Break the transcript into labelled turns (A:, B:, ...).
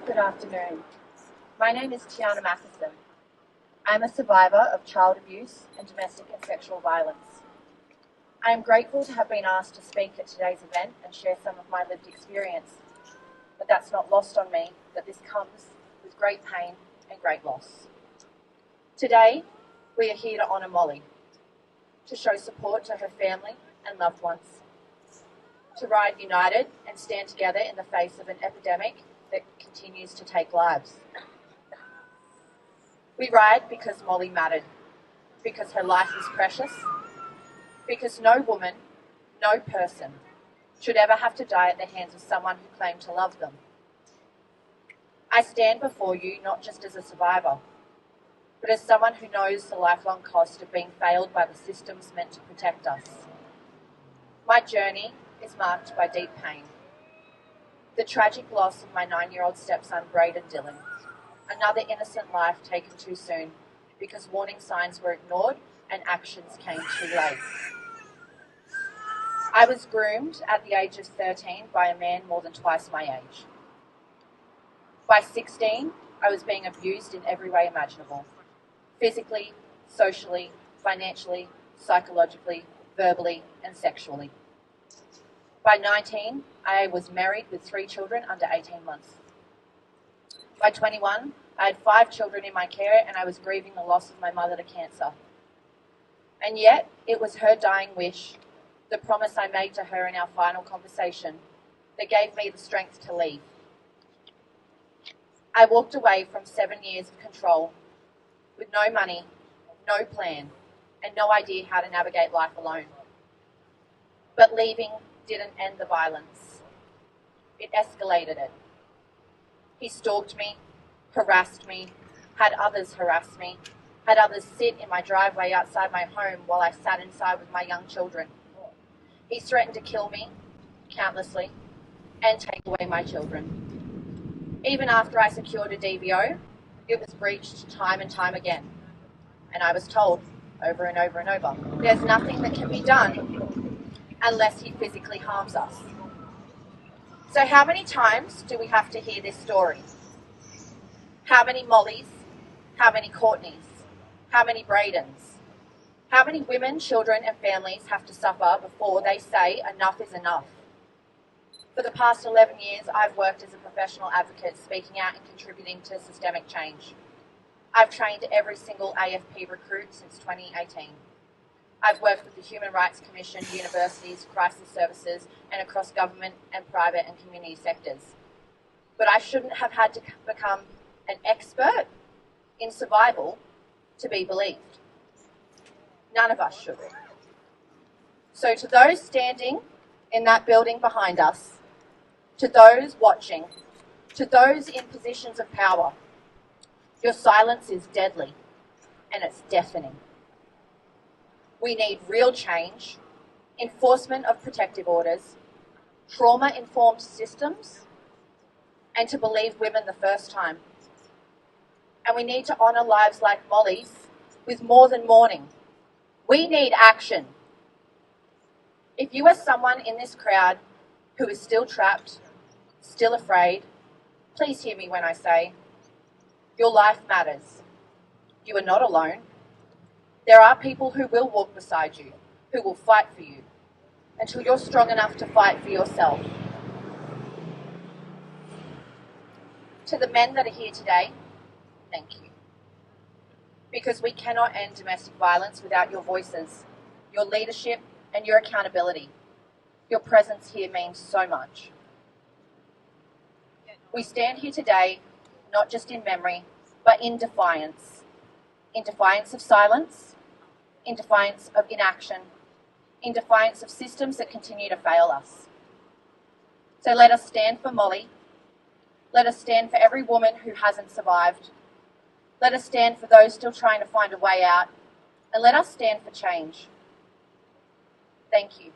A: Good afternoon. My name is Teyarna Matheson. I'm a survivor of child abuse and domestic and sexual violence. I am grateful to have been asked to speak at today's event and share some of my lived experience, but that's not lost on me that this comes with great pain and great loss. Today, we are here to honour Molly, to show support to her family and loved ones, to ride united and stand together in the face of an epidemic that continues to take lives. We ride because Molly mattered, because her life is precious, because no woman, no person should ever have to die at the hands of someone who claimed to love them. I stand before you not just as a survivor, but as someone who knows the lifelong cost of being failed by the systems meant to protect us. My journey is marked by deep pain. The tragic loss of my 9-year-old stepson, Braden Dillon, another innocent life taken too soon because warning signs were ignored and actions came too late. I was groomed at the age of 13 by a man more than twice my age. By 16, I was being abused in every way imaginable. Physically, socially, financially, psychologically, verbally, and sexually. By 19, I was married with 3 children under 18 months. By 21, I had 5 children in my care and I was grieving the loss of my mother to cancer. And yet, it was her dying wish, the promise I made to her in our final conversation, that gave me the strength to leave. I walked away from 7 years of control, with no money, no plan, and no idea how to navigate life alone. But leaving didn't end the violence. It escalated it. He stalked me, harassed me, had others harass me, had others sit in my driveway outside my home while I sat inside with my young children. He threatened to kill me, countlessly, and take away my children. Even after I secured a DVO, it was breached time and time again. And I was told, over and over and over, there's nothing that can be done unless he physically harms us. So how many times do we have to hear this story? How many Mollys? How many Courtneys? How many Bradens? How many women, children and families have to suffer before they say enough is enough? For the past 11 years, I've worked as a professional advocate, speaking out and contributing to systemic change. I've trained every single AFP recruit since 2018. I've worked with the Human Rights Commission, universities, crisis services, and across government and private and community sectors. But I shouldn't have had to become an expert in survival to be believed. None of us should. So to those standing in that building behind us, to those watching, to those in positions of power, your silence is deadly and it's deafening. We need real change, enforcement of protective orders, trauma-informed systems, and to believe women the first time. And we need to honour lives like Molly's with more than mourning. We need action. If you are someone in this crowd who is still trapped, still afraid, please hear me when I say, your life matters. You are not alone. There are people who will walk beside you, who will fight for you, until you're strong enough to fight for yourself. To the men that are here today, thank you. Because we cannot end domestic violence without your voices, your leadership, and your accountability. Your presence here means so much. We stand here today, not just in memory, but in defiance. In defiance of silence, in defiance of inaction, in defiance of systems that continue to fail us. So let us stand for Molly. Let us stand for every woman who hasn't survived. Let us stand for those still trying to find a way out. And let us stand for change. Thank you.